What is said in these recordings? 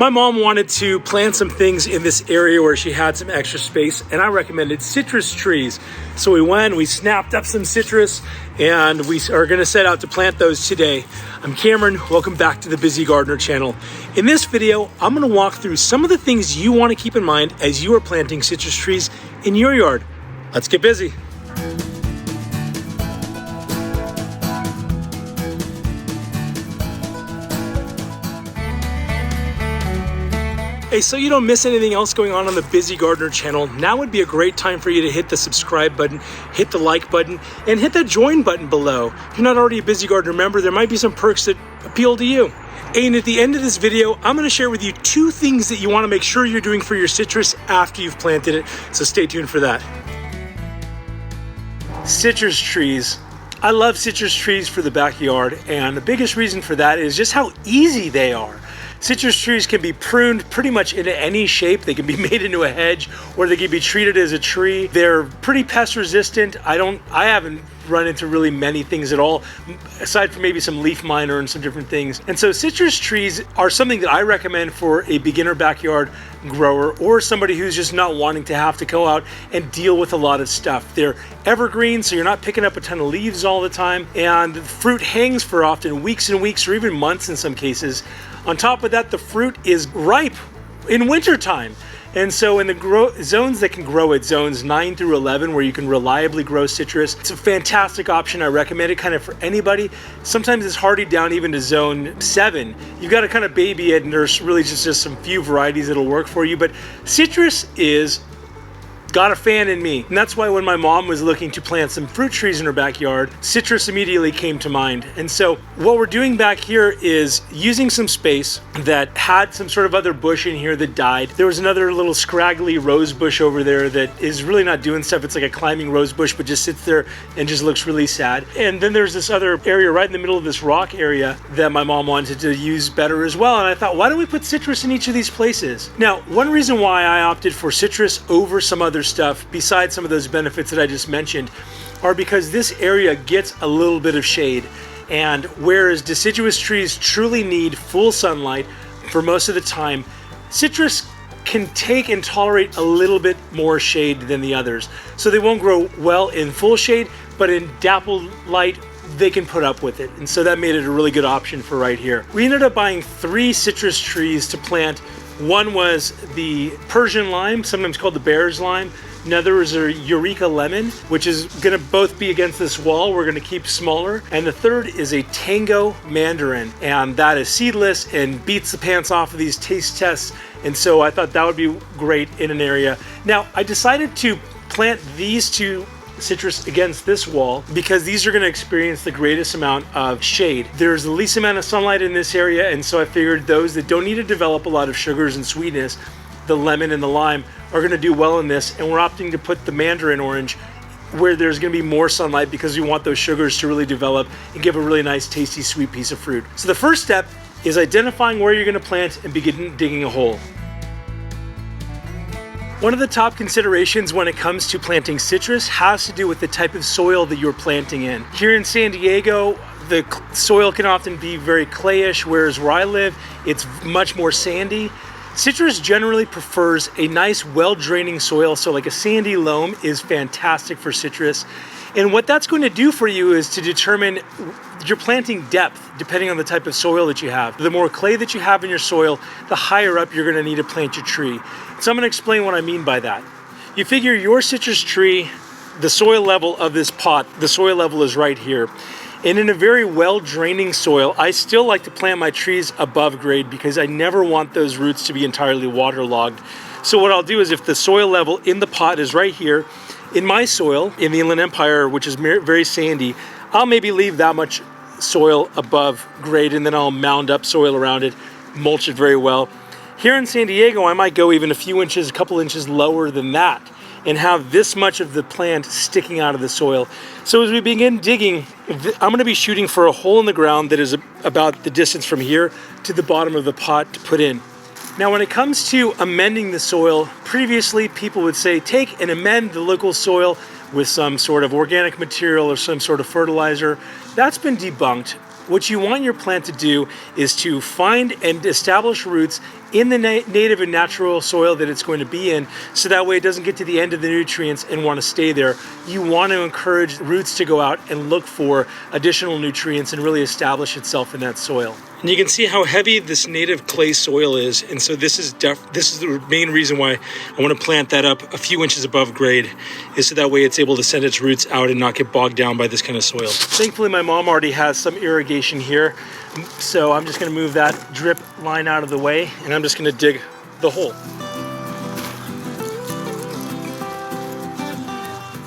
My mom wanted to plant some things in this area where she had some extra space, and I recommended citrus trees. So we went, we snapped up some citrus, and we are gonna set out to plant those today. I'm Cameron, welcome back to the Busy Gardener channel. In this video, I'm gonna walk through some of the things you wanna keep in mind as you are planting citrus trees in your yard. Let's get busy. Hey, so you don't miss anything else going on the Busy Gardener channel, now would be a great time for you to hit the subscribe button, hit the like button, and hit that join button below. If you're not already a Busy Gardener member, there might be some perks that appeal to you. And at the end of this video, I'm gonna share with you 2 things that you wanna make sure you're doing for your citrus after you've planted it, so stay tuned for that. Citrus trees. I love citrus trees for the backyard, and the biggest reason for that is just how easy they are. Citrus trees can be pruned pretty much into any shape. They can be made into a hedge, or they can be treated as a tree. They're pretty pest resistant. I haven't run into really many things at all, aside from maybe some leaf miner and some different things. And so citrus trees are something that I recommend for a beginner backyard grower or somebody who's just not wanting to have to go out and deal with a lot of stuff. They're evergreen, so you're not picking up a ton of leaves all the time, and the fruit hangs for often weeks and weeks or even months in some cases. On top of that, the fruit is ripe in wintertime. And so in the zones that can grow at zones 9 through 11, where you can reliably grow citrus, it's a fantastic option. I recommend it kind of for anybody. Sometimes it's hardy down even to zone 7. You've got to kind of baby it, and there's really just some few varieties that'll work for you. But citrus is got a fan in me. And that's why when my mom was looking to plant some fruit trees in her backyard, citrus immediately came to mind. And so what we're doing back here is using some space that had some sort of other bush in here that died. There was another little scraggly rose bush over there that is really not doing stuff. It's like a climbing rose bush, but just sits there and just looks really sad. And then there's this other area right in the middle of this rock area that my mom wanted to use better as well. And I thought, why don't we put citrus in each of these places? Now, one reason why I opted for citrus over some other stuff, besides some of those benefits that I just mentioned, are because this area gets a little bit of shade. And whereas deciduous trees truly need full sunlight for most of the time, citrus can take and tolerate a little bit more shade than the others. So they won't grow well in full shade, but in dappled light, they can put up with it. And so that made it a really good option for right here. We ended up buying 3 citrus trees to plant. One was the Persian lime, sometimes called the bear's lime. Another is a Eureka lemon, which is gonna both be against this wall. We're gonna keep smaller. And the third is a Tango Mandarin. And that is seedless and beats the pants off of these taste tests. And so I thought that would be great in an area. Now, I decided to plant these 2 citrus against this wall because these are going to experience the greatest amount of shade. There's the least amount of sunlight in this area, and so I figured those that don't need to develop a lot of sugars and sweetness, the lemon and the lime, are going to do well in this. And we're opting to put the mandarin orange where there's going to be more sunlight because we want those sugars to really develop and give a really nice, tasty, sweet piece of fruit. So the first step is identifying where you're going to plant and begin digging a hole. One of the top considerations when it comes to planting citrus has to do with the type of soil that you're planting in. Here in San Diego, the soil can often be very clayish, whereas where I live, it's much more sandy. Citrus generally prefers a nice, well-draining soil, so like a sandy loam is fantastic for citrus. And what that's going to do for you is to determine your planting depth, depending on the type of soil that you have. The more clay that you have in your soil, the higher up you're going to need to plant your tree. So I'm going to explain what I mean by that. You figure your citrus tree, the soil level of this pot, the soil level is right here. And in a very well-draining soil, I still like to plant my trees above grade because I never want those roots to be entirely waterlogged. So what I'll do is if the soil level in the pot is right here, in my soil, in the Inland Empire, which is very sandy, I'll maybe leave that much soil above grade and then I'll mound up soil around it, mulch it very well. Here in San Diego, I might go even a few inches, a couple inches lower than that and have this much of the plant sticking out of the soil. So as we begin digging, I'm gonna be shooting for a hole in the ground that is about the distance from here to the bottom of the pot to put in. Now, when it comes to amending the soil, previously people would say take and amend the local soil with some sort of organic material or some sort of fertilizer. That's been debunked. What you want your plant to do is to find and establish roots in the native and natural soil that it's going to be in, so that way it doesn't get to the end of the nutrients and want to stay there. You want to encourage roots to go out and look for additional nutrients and really establish itself in that soil. And you can see how heavy this native clay soil is, and so this is the main reason why I want to plant that up a few inches above grade, is so that way it's able to send its roots out and not get bogged down by this kind of soil. Thankfully, my mom already has some irrigation here, so I'm just going to move that drip line out of the way, and I'm just going to dig the hole.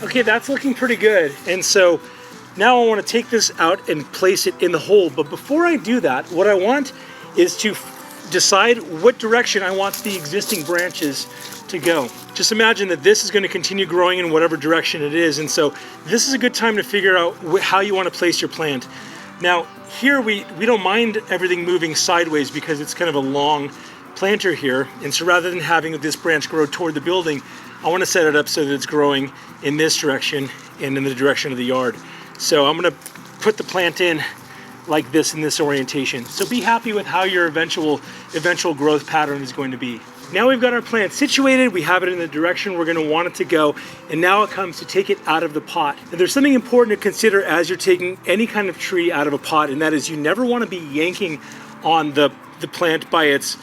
Okay, that's looking pretty good, and so now I want to take this out and place it in the hole. But before I do that, what I want is to decide what direction I want the existing branches to go. Just imagine that this is going to continue growing in whatever direction it is, and so this is a good time to figure out how you want to place your plant. Now here we don't mind everything moving sideways because it's kind of a long planter here, and so rather than having this branch grow toward the building, I want to set it up so that it's growing in this direction and in the direction of the yard. So I'm going to put the plant in like this in this orientation. So be happy with how your eventual growth pattern is going to be. Now we've got our plant situated, we have it in the direction we're going to want it to go, and now it comes to take it out of the pot. And there's something important to consider as you're taking any kind of tree out of a pot, and that is you never want to be yanking on the plant by its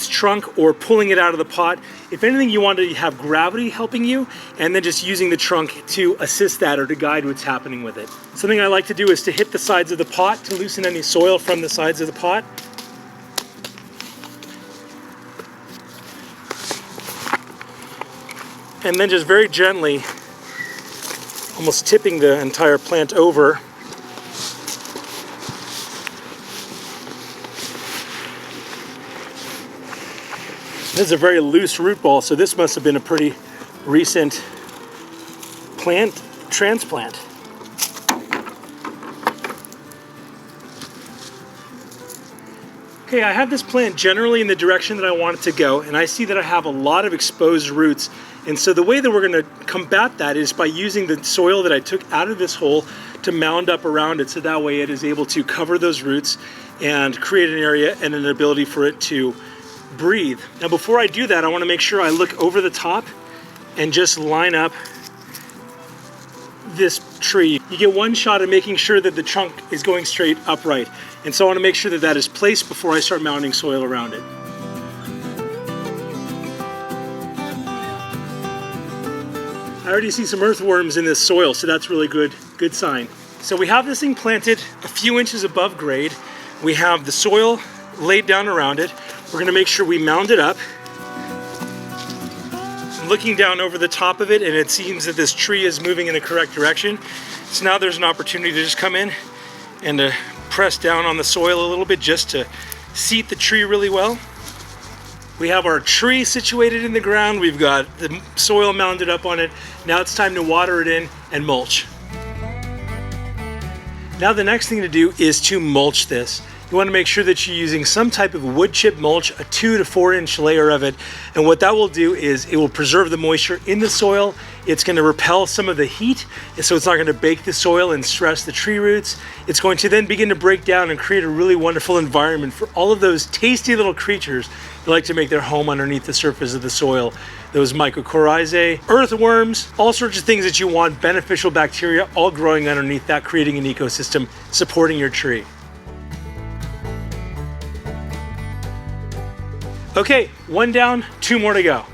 trunk or pulling it out of the pot. If anything, you want to have gravity helping you, and then just using the trunk to assist that or to guide what's happening with it. Something I like to do is to hit the sides of the pot to loosen any soil from the sides of the pot. And then just very gently, almost tipping the entire plant over. This is a very loose root ball, so this must have been a pretty recent plant transplant. Okay, I have this plant generally in the direction that I want it to go, and I see that I have a lot of exposed roots. And so the way that we're going to combat that is by using the soil that I took out of this hole to mound up around it, so that way it is able to cover those roots and create an area and an ability for it to breathe. Now before I do that, I want to make sure I look over the top and just line up this tree. You get one shot of making sure that the trunk is going straight upright, and so I want to make sure that that is placed before I start mounding soil around it. I already see some earthworms in this soil, so that's really good sign. So we have this thing planted a few inches above grade. We have the soil laid down around it. We're going to make sure we mound it up. I'm looking down over the top of it, and it seems that this tree is moving in the correct direction. So now there's an opportunity to just come in and to press down on the soil a little bit just to seat the tree really well. We have our tree situated in the ground. We've got the soil mounded up on it. Now it's time to water it in and mulch. Now the next thing to do is to mulch this. You want to make sure that you're using some type of wood chip mulch, a 2 to 4 inch layer of it. And what that will do is it will preserve the moisture in the soil. It's going to repel some of the heat, and so it's not going to bake the soil and stress the tree roots. It's going to then begin to break down and create a really wonderful environment for all of those tasty little creatures that like to make their home underneath the surface of the soil. Those mycorrhizae, earthworms, all sorts of things that you want, beneficial bacteria, all growing underneath that, creating an ecosystem, supporting your tree. Okay, 1 down, 2 more to go.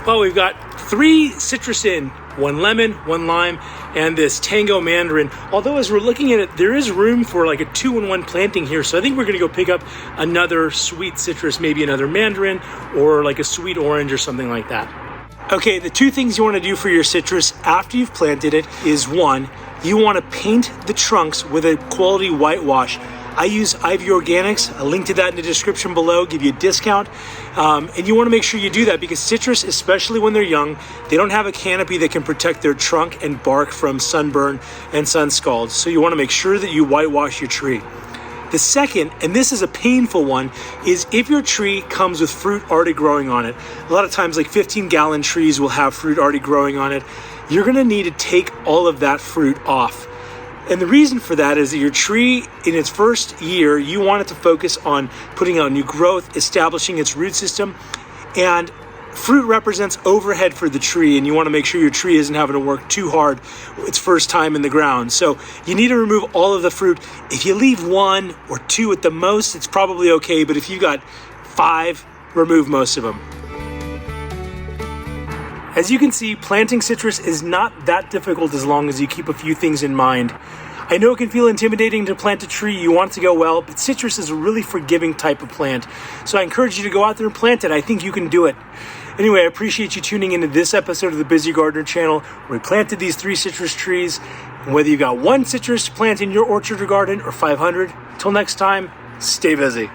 Well, we've got 3 citrus in, 1 lemon, 1 lime, and this tango mandarin. Although as we're looking at it, there is room for like a 2-in-1 planting here. So I think we're gonna go pick up another sweet citrus, maybe another mandarin or like a sweet orange or something like that. Okay, the 2 things you want to do for your citrus after you've planted it is 1, you want to paint the trunks with a quality whitewash. I use Ivy Organics. I'll link to that in the description below, give you a discount. And you want to make sure you do that because citrus, especially when they're young, they don't have a canopy that can protect their trunk and bark from sunburn and sun scald. So you want to make sure that you whitewash your tree. The second, and this is a painful one, is if your tree comes with fruit already growing on it. A lot of times like 15-gallon trees will have fruit already growing on it. You're gonna need to take all of that fruit off. And the reason for that is that your tree, in its first year, you want it to focus on putting out new growth, establishing its root system, and fruit represents overhead for the tree, and you want to make sure your tree isn't having to work too hard its first time in the ground. So you need to remove all of the fruit. If you leave 1 or 2 at the most, it's probably okay, but if you've got 5, remove most of them. As you can see, planting citrus is not that difficult as long as you keep a few things in mind. I know it can feel intimidating to plant a tree, you want it to go well, but citrus is a really forgiving type of plant. So I encourage you to go out there and plant it. I think you can do it. Anyway, I appreciate you tuning into this episode of the Busy Gardener channel, where we planted these 3 citrus trees. And whether you got 1 citrus plant in your orchard or garden or 500, till next time, stay busy.